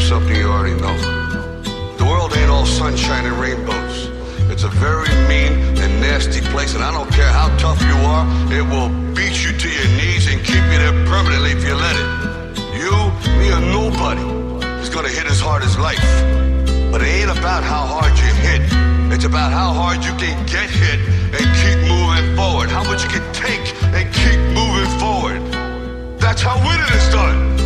something you already know. The world ain't all sunshine and rainbows. It's a very mean and nasty place, and I don't care how tough you are, it will beat you to your knees and keep you there permanently if you let it. You, me, or nobody is gonna hit as hard as life. But it ain't about how hard you hit. It's about how hard you can get hit and keep moving forward. How much you can take and keep moving forward. That's how winning is done.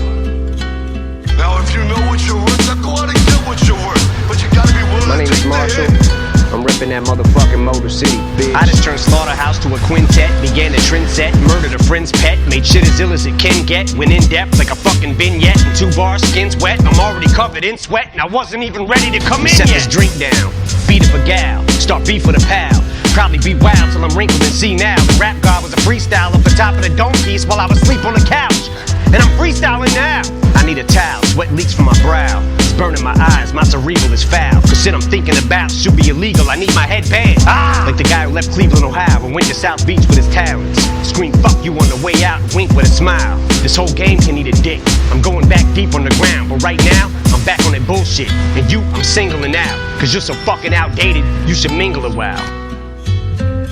Now if you know what you're worth, now go out and get what you're worth. But you gotta be willing My to name is take the Marshall. hit. I'm reppin' that motherfucking Motor City, bitch. I just turned Slaughterhouse to a quintet, began a trend set, murdered a friend's pet, made shit as ill as it can get, went in depth like a fucking vignette, and 2 bars, skin's wet, I'm already covered in sweat, and I wasn't even ready to come in Set yet. this drink down, feed up a gal, start beef with a pal, probably be wild till I'm wrinkled and see now. The rap god was a freestyle off the top of the dome piece while I was asleep on the couch, and I'm freestyling now. I need a towel, sweat leaks from my brow, it's burning my eyes, my cerebral is foul, cause shit I'm thinking about should be illegal, I need my headband. Like the guy who left Cleveland, Ohio, and went to South Beach with his talents. Scream fuck you on the way out, wink with a smile. This whole game can eat a dick, I'm going back deep on the ground, but right now, I'm back on that bullshit. And you, I'm singling out, cause you're so fucking outdated, you should mingle a while.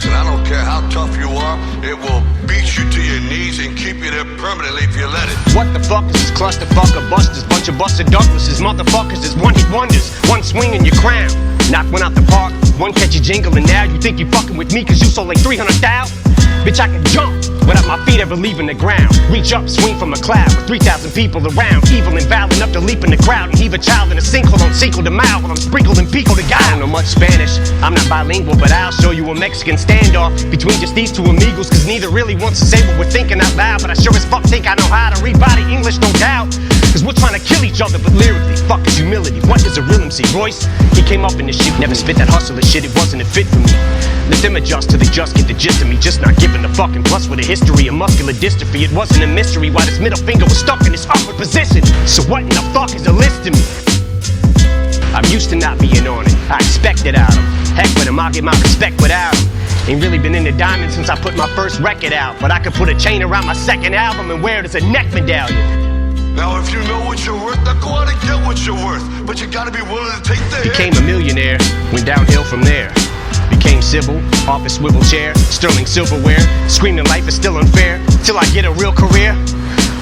And I don't care how tough you are, it will beat you to your knees and keep you there permanently if you let it. What the fuck is this clusterfuck of busters? Bunch of busted Douglases, motherfuckers is one-hit wonders. One swing in your crown, knock one out the park, one catchy jingle, and now you think you fucking with me cause you sold like 300,000? Bitch, I can jump without my feet ever leaving the ground. Reach up, swing from a cloud with 3,000 people around. Evil and vile enough to leap in the crowd and heave a child in a sinkhole on Cinco de Mayo while I'm sprinkled in pico de gallo. I don't know much Spanish, I'm not bilingual, but I'll show you a Mexican standoff between just these two amigos, cause neither really wants to say what we're thinking out loud, but I sure as fuck think I know how to read body English, no doubt. Cause we're trying to kill each other, but lyrically, fuck is humility. What is a real MC? Royce, he came up in this shit, never spit that hustler shit, it wasn't a fit for me. Let them adjust till they just get the gist of me, just not giving a fucking plus with a history of muscular dystrophy. It wasn't a mystery why this middle finger was stuck in this upward position. So what in the fuck is a list to me? I'm used to not being on it, I expect it out of him. Heck with him, I'll get my respect without him. Ain't really been into diamonds since I put my first record out, but I could put a chain around my second album and wear it as a neck medallion. Now if you know what you're worth, now go out and get what you're worth. But you gotta be willing to take the hit. Became a millionaire, went downhill from there. Became civil, office swivel chair, sterling silverware, screaming life is still unfair, till I get a real career.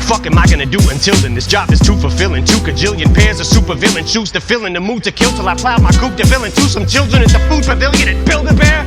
Fuck am I gonna do until then? This job is too fulfilling. 2 kajillion pairs of supervillain choose to fill in the mood to kill till I plow my coupe de ville into some children at the food pavilion at Build-A-Bear.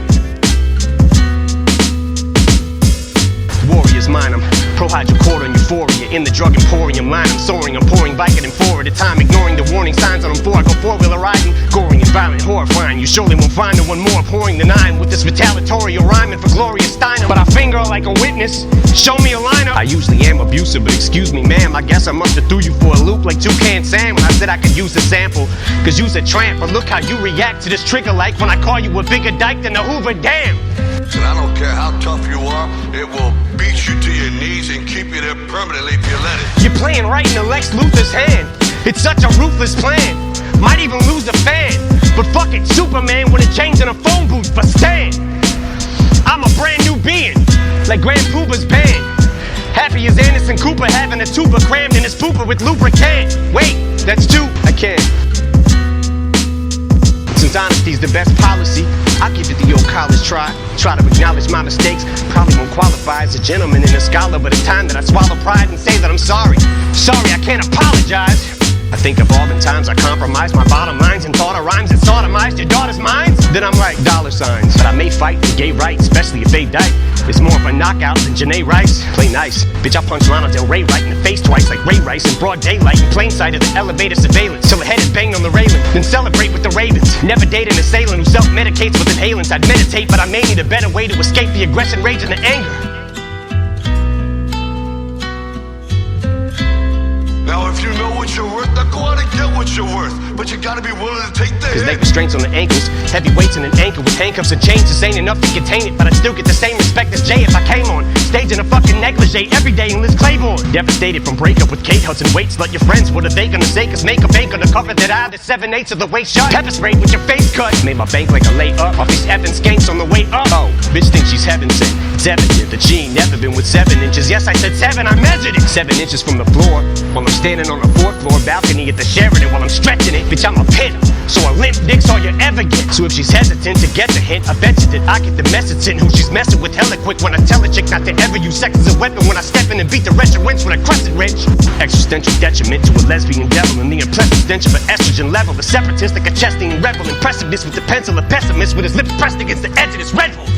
Warriors mine 'em, pro hydrochlor and euphoria. In the drug emporium line, I'm soaring, I'm pouring Vicodin 4 at a time, ignoring the warning signs on them 4. I go 4-wheeler riding, goring and violent, horrifying. You surely won't find no one more pouring than I am with this retaliatory rhyming for Gloria Steinem. But I finger like a witness, show me a lineup. I usually am abusive, but excuse me ma'am, I guess I must have threw you for a loop like Toucan Sam when I said I could use a sample, cause you's a tramp. But look how you react to this trigger like when I call you a bigger dyke than the Hoover Dam. And I don't care how tough you are, it will beat you to your knees and keep you there permanently if you let it. You're playing right into Lex Luthor's hand. It's such a ruthless plan. Might even lose a fan. But fuck it, Superman wouldn't change in a phone booth, but Stan, I'm a brand new being, like Grand Pooba's band. Happy as Anderson Cooper having a tuba crammed in his pooper with lubricant. Wait, that's 2, I can't. Since honesty's the best policy, I'll give it the old college try. Try to acknowledge my mistakes, probably won't qualify as a gentleman and a scholar, but it's time that I swallow pride and say that I'm sorry. Sorry, I can't apologize. I think of all the times I compromised my bottom lines and thought of rhymes that sodomized your daughter's minds. Then I'm like $signs. But I may fight for gay rights, especially if they die. It's more of a knockout than Janae Rice. Play nice. Bitch, I punched Lana Del Rey right in the face twice like Ray Rice in broad daylight in plain sight of the elevator surveillance till the head is banged on the railing. Then celebrate with the Ravens. Never date an assailant who self-medicates with inhalants. I'd meditate, but I may need a better way to escape the aggression, rage, and the anger. Now if you know what you're worth, now go out and get what you're worth. But you gotta be willing to take the Cause hit. leg restraints on the ankles, heavy weights in an ankle with handcuffs and chains. This ain't enough to contain it, but I'd still get the same respect as Jay if I came on stage in a fucking negligee every day in Liz Claiborne. Devastated from breakup with Kate Hudson. Weights, let your friends, what are they gonna say? Cause makeup ain't gonna cover that eye, the 7/8 of the way shut. Pepper sprayed with your face cut, made my bank like a layup off these effing skanks on the way up. Oh, bitch thinks she's heaven sent. It's evident that she ain't never been with 7 inches. Yes, I said 7, I measured it. 7 inches from the floor, while I'm standing on the 4th floor balcony at the Sheraton while I'm stretching it. Bitch, I'm a pinner, so a limp dick's all you ever get. So if she's hesitant to get the hint, I bet you that I get the message in who she's messing with hella quick when I tell a chick not to ever use sex as a weapon when I step in and beat the wretched winch with a crescent wrench. Existential detriment to a lesbian devil and the impressive stench of an estrogen level. The separatist like a chesting rebel, impressiveness with the pencil, a pessimist with his lips pressed against the edge of this red bull.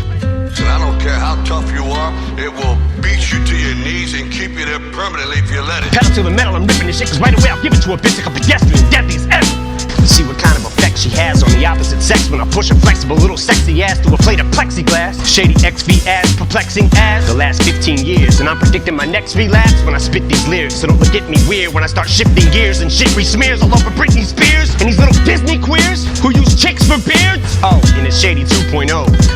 And I don't care how tough you are, it will beat you to your knees and keep you there permanently if you let it. Pedal to the metal, I'm ripping this shit, cause right away I'll give it to a bitch like a pedestrian, deadly as ever. See what kind of effect she has on the opposite sex when I push a flexible little sexy ass through a plate of plexiglass. Shady XV ass, perplexing ass. The last 15 years, and I'm predicting my next relapse when I spit these lyrics. So don't look at me weird when I start shifting gears and shit re-smears all over Britney Spears and these little Disney queers who use chicks for beards. Oh, and it's Shady 2.0.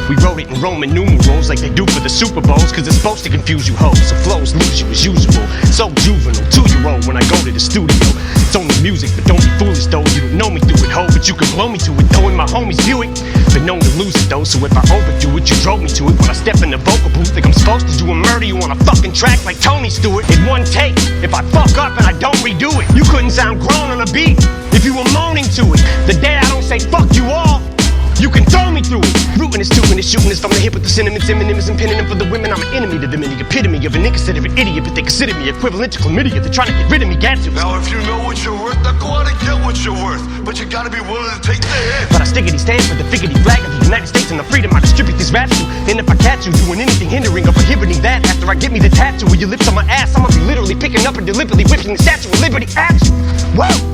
We wrote it in Roman numerals like they do for the Super Bowls, cause it's supposed to confuse you hoes, so flows lose you as usual. So juvenile, 2-year-old when I go to the studio. It's only music, but don't be foolish though. You don't know me through it, ho, but you can blow me to it though, and my homies view it. Been known to lose it though, so if I overdo it, you drove me to it. When I step in the vocal booth, like I'm supposed to do a murder you on a fucking track like Tony Stewart. In one take, if I fuck up and I don't redo it, you couldn't sound grown on a beat if you were moaning to it. The day I don't say fuck you all, you can throw me through it. Rootin' is tootin' is shootin' is from the hip with the sentiments. Eminem is pinning them for the women. I'm an enemy to them and the epitome of an inconsiderate idiot, but they consider me equivalent to chlamydia. They're trying to get rid of me, gadzooks. Now if you know what you're worth, now go out and get what you're worth. But you gotta be willing to take the hit. But I stickity stand for the figgity flag of the United States and the freedom I distribute these raps to. And if I catch you doing anything hindering or prohibiting that, after I get me the tattoo with your lips on my ass, I'm gonna be literally picking up and deliberately whipping the Statue of Liberty at you. Whoa!